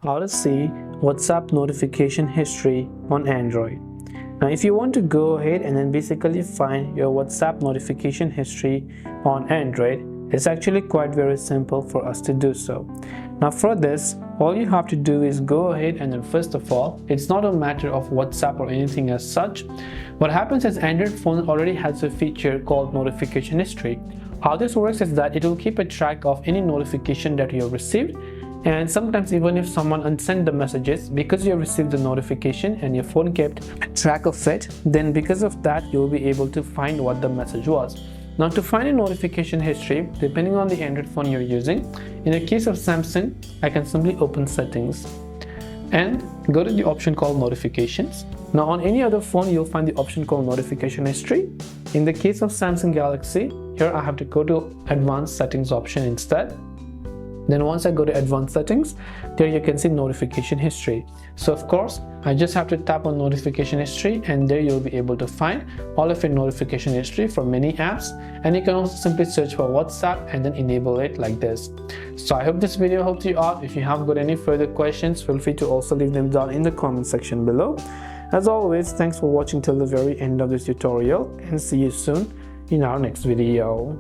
How to see WhatsApp notification history on Android. Now if you want to go ahead and then basically find your WhatsApp notification history on Android, it's actually quite very simple for us to do so. Now for this, all you have to do is go ahead and then first of all, it's not a matter of WhatsApp or anything as such. What happens is Android phone already has a feature called notification history. How this works is that it will keep a track of any notification that you have received, and sometimes even if someone unsent the messages, because you have received the notification and your phone kept track of it, then because of that you will be able to find what the message was. Now to find a notification history, depending on the Android phone you're using, in the case of Samsung, I can simply open settings and go to the option called notifications. Now on any other phone you'll find the option called notification history. In the case of Samsung Galaxy, here I have to go to advanced settings option instead. Then once I go to advanced settings, there you can see notification history. So of course, I just have to tap on notification history and there you'll be able to find all of your notification history for many apps, and you can also simply search for WhatsApp and then enable it like this. So I hope this video helped you out. If you have got any further questions, feel free to also leave them down in the comment section below. As always, thanks for watching till the very end of this tutorial and see you soon in our next video.